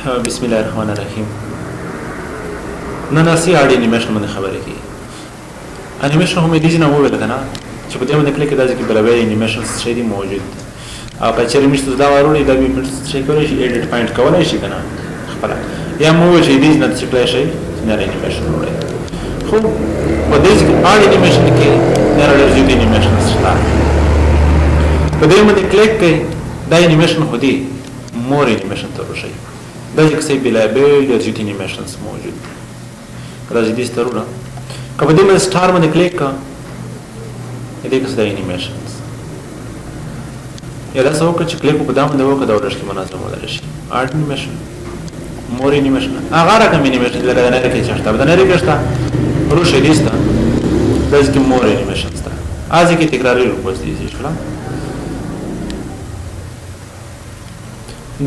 بسم الله الرحمن الرحیم. نن اسی اړ انیمیشن باندې خبرې کی. انیمیشن هم دې نه وویل کنه چې په دې باندې کلیک کړئ چې بل به انیمیشن شې دي موجود. او په چیرې مشته دا ورولې دا به شي کولای شي ایډیټ پوینټ کولای شي کنه خپل. یا مو چې دې نه چې کولای شي نه انیمیشن وروړي. خو په دې کې اړ انیمیشن کې نه راځي دې انیمیشن شته. په دې باندې کلیک کړئ دا انیمیشن خو دې مور انیمیشن ته ورشي. دا چې څه بلا به د جټ انیمیشنز موجود دي. راځي دې سترونه. کله دې باندې سٹار باندې کلیک کا دې کې څه انیمیشنز. یا دا څو چې کلیک په دام باندې وکړه دا ورشي مناسب ولر شي. ارت انیمیشن مور انیمیشن هغه راکم انیمیشن لکه نه کې چشته دا نه لري کېستا ورشي دې ستا دا چې مور انیمیشن ستا ازي کې تکراري روپوس دي شي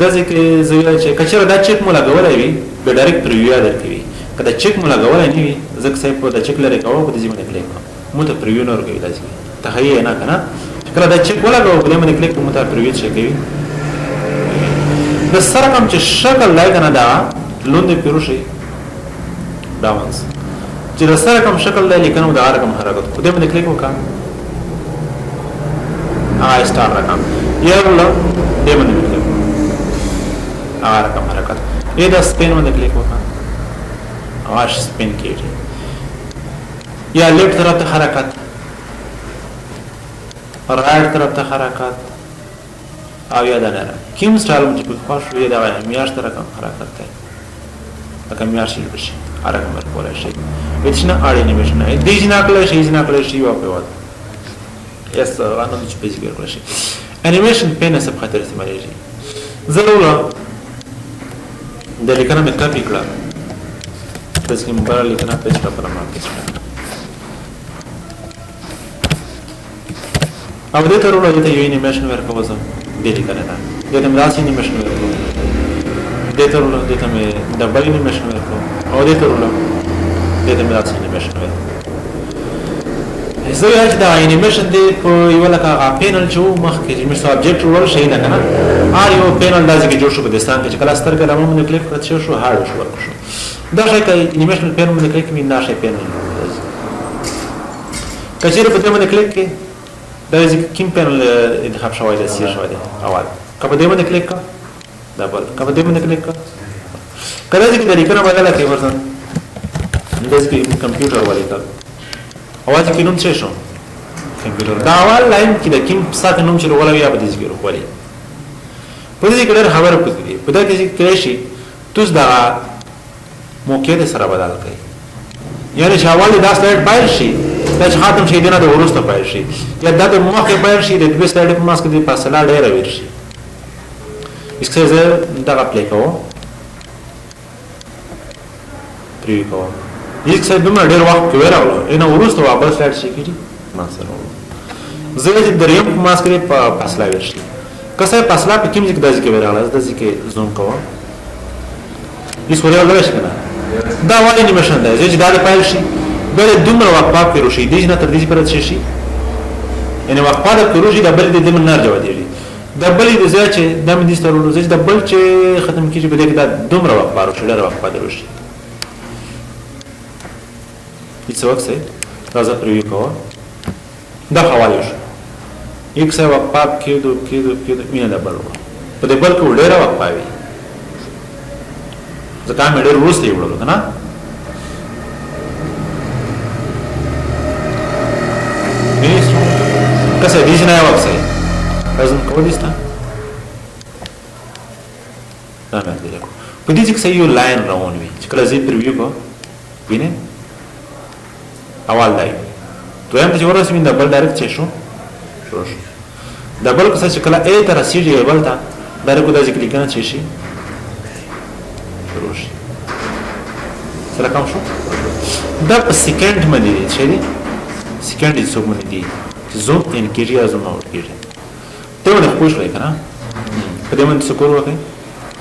دا ځکه زویا چې کچره دا چک مولا غوړای وي به ډایرکټ پریویا درکوي کله چک مولا غوړای نه وي ځکه صاحب په دا چک لري کوو په دې باندې کلیک مو ته پریویا نه ورګي لازم ته هي نه کنه کله دا چک ولا غو په باندې کلیک مو ته پریویا شي کوي د سره کوم چې شکل لای کنه دا لوند پیروشي داونس چې د سره کوم شکل لای لیکنو دا رقم حرکت په دې باندې کلیک وکړه سٹار رقم یا ولا دې باندې کلیک رقم حرکت یہ دا سپین باندې کلیک وکړه واش سپین کیږي یا لیفت طرف ته حرکت رائټ طرف ته حرکت او یا دا نه کوم سټایل چې په خوښ وي دا میاشت رقم حرکت کوي لکه میاشت شي رقم ورکول شي وچنه اړ انیمیشن دی جنا کله شي او په وخت یس انو چې پیج ګرځي شي انیمیشن پین سب خاطر استعمالېږي ضروري د لیکنه مې کاپی کړه تاسو کې مبارک لیکنه پیج کا پر ما پیج کړه او دې ته ورته یو انیمیشن ورکوم زه دې لیکنه نه دې ته راځي انیمیشن ورکوم دې ته مې ډبل انیمیشن ورکوم او دې ته راځي انیمیشن ورکوم زه یې دا انیمیشن دې په یو لکه پینل چې مخ کې چې سبجیکټ ورول شي نه کنه یو پینل داسې کې جوړ شو په دستان کې چې کله سترګې لمو باندې کلیک کړئ شو هارد شو ورکړو دا شي کې انیمیشن پینل باندې کلیک مې ناشه پینل کچېره په دې باندې کلیک کې دا چې کوم پینل انتخاب شوی دی سیر شوی دی اول کله دې باندې کلیک کړه دا بل کله دې باندې کلیک کړه کله چې د لیکنه بدله کې ورته دې کې کمپیوټر والی کړه اواز کې نوم څه شو کمپیوټر دا اول لاین کې د کوم ساته نوم چې ولا بیا په دې کې ورولې په دې کې ډېر خبره پکې په دا کې چې کړشي تاسو دا موقع د سره بدل کړئ یعنی شاوالي دا سلاید پایل شي دا چې خاتم شي دنه د ورسته پایل شي یا دا د موقع پایل شي د دې سلاید په ماسک دی فاصله ډېره ویر شي اسکه زه دا اپلای کوم پری کوم یک څه دومره ډېر وخت کې وراوله ان ورسته واپس سلاید شي کیږي ما سره زه چې دریم په ماسک دی په فاصله ویر شي کسه فاصله په کوم ځای کې دځکه وراله دځکه کې زوم کوم هیڅ وریا لږ شي کنه دا وایي انیمیشن دی چې دا پایل شي بل دومره وخت پاک پیروشي دي نه تر دې پر شي یعنی وخت پاک پیروشي د بل دې من نه جوړ دی د بل دې ځای چې د من دې ستورو چې د بل چې ختم کیږي به دا دومره وخت پیروشي ډېر وخت پیروشي هیڅ وخت سي راځه پریوی کوه دا حواله شو یک څه وخت پاک کېدو مینه د بل په دې بل کې ډېر وخت پاوي ځکه مې ډېر وروسته وړل کنه کسه دې نه وخت سي لازم کوو دې ستا دا مې دې په دې کې یو لاین روان وي چې کله زه پریوی کوم وینه اول دی دویم چې ورسې من دبل ډایرکټ چه شو دبل کسه چې کله ا تر رسیږي بل ته ډایرکټ د ذکر لیکنه چه شي شروع شي سره کوم شو دا په سکند باندې چې دی سکند یې څو باندې دی زوم ان کېږي زوم اوټ کېږي ته ونه پوښ لای کنه په دې باندې څه کول وکړي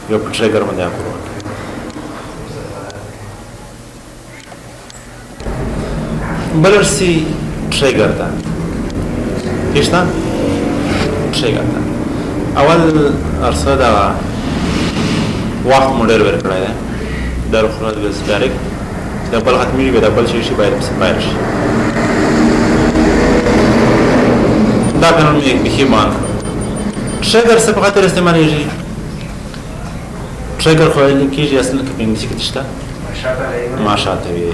یو په ټریګر باندې اکو بلرسی ټریګر دا کېشتا ټریګر دا اول ارصد وخت مونډر ورکړای دی دا خلاص بس ډایرکټ د بل ختمي وي د بل شي باید شي دا قانون می به مان ټریګر څه په خاطر استعمالېږي ټریګر خو کېږي اصل کې په انګلیسي کې شته ماشاته وي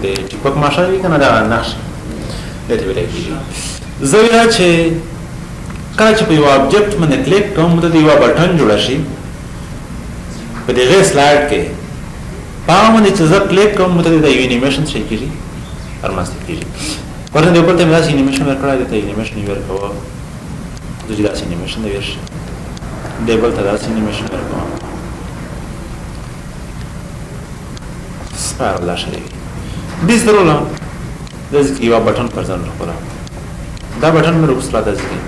د ټیپک ماشه وي کنه دا نقش دته ویل کېږي زویا چې کله چې په یو ابجیکټ باندې کلیک کوم ته یو بټن جوړ شي په دغه سلایډ کې باندې چې زه کلیک کوم ته د انیمیشن شي کېږي ارماسته کېږي ورته د خپل تمرین انیمیشن ورکړای دی انیمیشن ورکوه د جدا انیمیشن دی ورش دیبل ته داسې انیمیشن ورکوه سپار لا شي دې ضرورت د یو بټن پر ځان راغله دا بټن مې روښلا د ځکه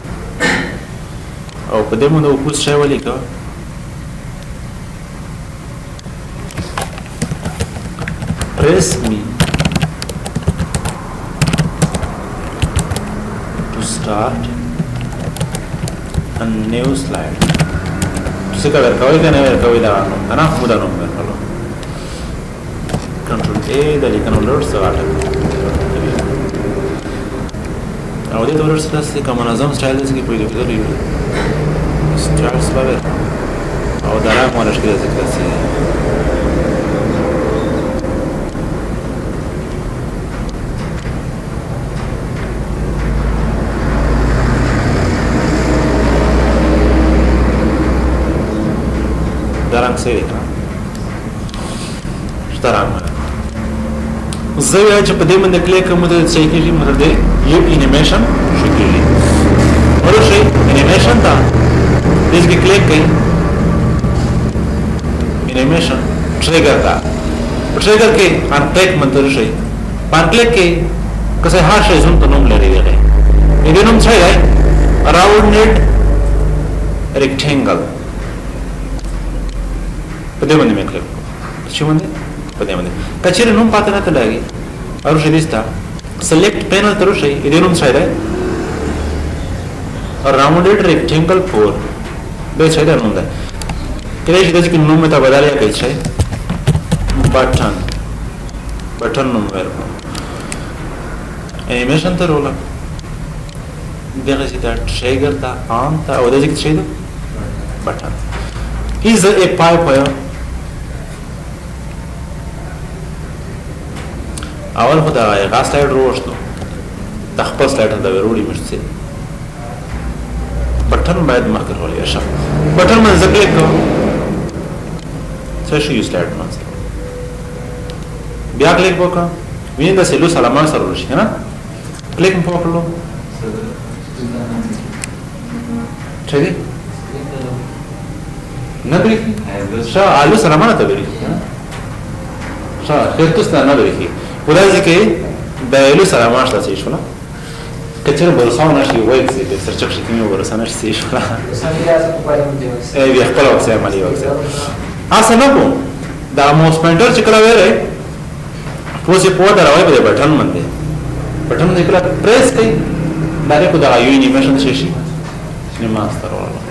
او په دې مونږ اوس شای ولیکو press me to start a new slide څه کار کوي کنه ورکوي دا انا خو دا نو ورکړو کنټرول A د لیکنو لور سره او دې ډول سره څه کوم منظم سټایل کې په دې کې دی سټایل سره او دا راغونه شي ذکر سي darang seri kan darang زویا چې په دې باندې کلیک کوم ته چې کېږي مطلب یو انیمیشن شو کېږي ورشي انیمیشن دا دې کې کلیک کړئ انیمیشن ټریګر دا ټریګر کې ان کلیک منتر شي پان کلیک کې کسه هر شي زوم ته نوم لري دی دې نوم څه دی راوندډ ریکټانګل په دې باندې مې کلیک چې باندې په دې باندې کچېره نوم پاتې نه تلایي او شې دستا سلیکټ پینل تر شي دې نوم څه دی راوندډ ریکټانګل 4 دې څه دی نوم دی کله چې دغه نوم ته بدلیا کوي څه بټن نوم ورکړو انیمیشن ته رولا دغه چې دا ټریګر دا آن ته او دغه څه دی بټن is a pipe اول خو دا غا سلایډ وروښتو د خپل سلایډ ته وروړي مشته بټن باید مخکې ولې شم بټن باندې کلیک کوم څه شي یو سلایډ باندې بیا کلیک وکړم وینې د سلو سلام سره ورشي کنه کلیک په وکړلو څه دی نه بری شا الو سلام نه ته بری شا خیر تاسو نه بری ولازم کې د الو سلام شته شي شو نه کچره برسونه شي وایي چې د سرچک شي کیمه برسونه شي شو نه ای بیا خپل وخت عملي وخت اسه نه کوم دا موس پوینټر چې کله وره پوسې په دراوي په بټن باندې بټن دې کله پریس کړئ دا کو دا یو انیمیشن شي نه ماستر ولا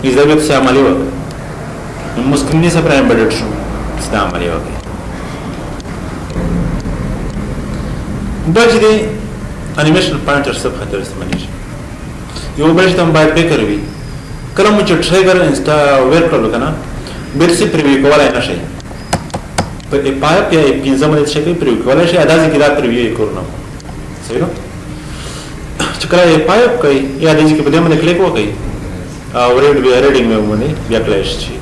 ایزابت سے عملی وقت مسکرینی سے پرائم بڑھٹ شو ستا عملی وقت دو جدی انیمیشن پوائنٹر سب خطر استعمالی شو یو بلشت ہم باید پے کروی کلم مجھے ٹریگر انسٹا ویر کرلو کنا بیر سی پریوی کولا اینا شای پر ای پایپ یا ای پینزا مدد شکل پریوی کولا شای ادازی کی دا پریوی ای کرنا صحیح نو چکلا ای پایپ کئی یا دیجی کی بدے مدد کلیک ہوا کئی او ریډینګ مې ومني بیا کلیش شي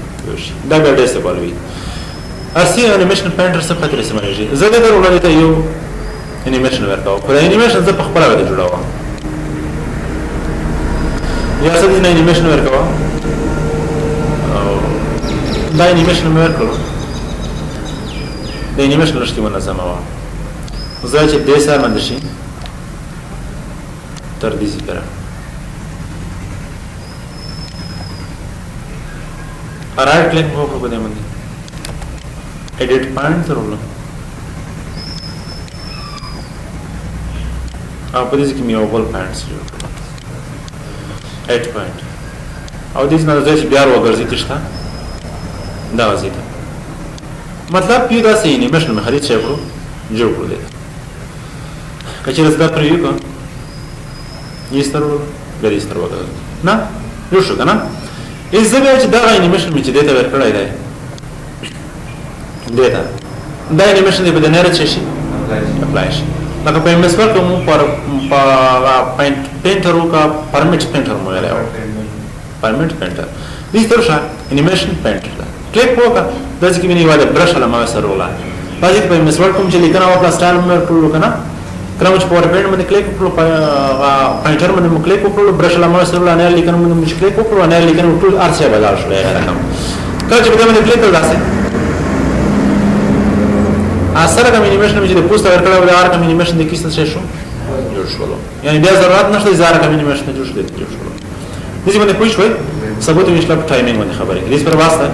دا به ډېر څه بالوي اسی انیمیشن پینټر څخه خاطر استعمالېږي زه د ورولې ته یو انیمیشن ورکاو پر انیمیشن زه په خپل وړاندې جوړاوم یا څه دې انیمیشن ورکاو او دا انیمیشن مې ورکړو د انیمیشن لښتې منظمه وه زه چې دې سره باندې شي تر دې ذکر right click हो को बदे मंदी edit point role आप दिस की मी Oval points 8 पॉइंट او دې نه ځای بیا وګرځي تشته دا وځي مطلب یو داسې انیمیشن مې خرید شي کړو جوړ کړو دې کچې زده پرې یو یې سترو غری سترو وګړه نه جوړ شو کنه ایزه به چې دا انیمیشن مې چې دته ورکړای دی دته دا انیمیشن دې په دنیا رچ شي اپلای شي لکه په MS Word کوم پر پینټر کا پرمټ پینټر مو یاله پرمټ پینټر دې سترشه انیمیشن پینټر کلیک وکړه د ځکه مې واده برش له ما سره ولا باید په MS Word کوم چې لیکنه او سټایل مې کړو کنه کله چې پاور پوینټ باندې کلیک وکړو پوینټر باندې کلیک وکړو برش له ما سره ولا نه لیکنه باندې کلیک وکړو نه لیکنه ټول ارسیا بدل شو هغه رقم کله چې باندې کلیک کړل داسې اثر کوم انیمیشن چې د پوسټ ورکړل او د ار کوم انیمیشن د کیسه شو جوړ شو یعنی بیا ضرورت نشته زار کوم انیمیشن جوړ شو دې باندې پوښښ وای ثبوت مې شلپ ټایمینګ باندې خبرې دې پر واسطه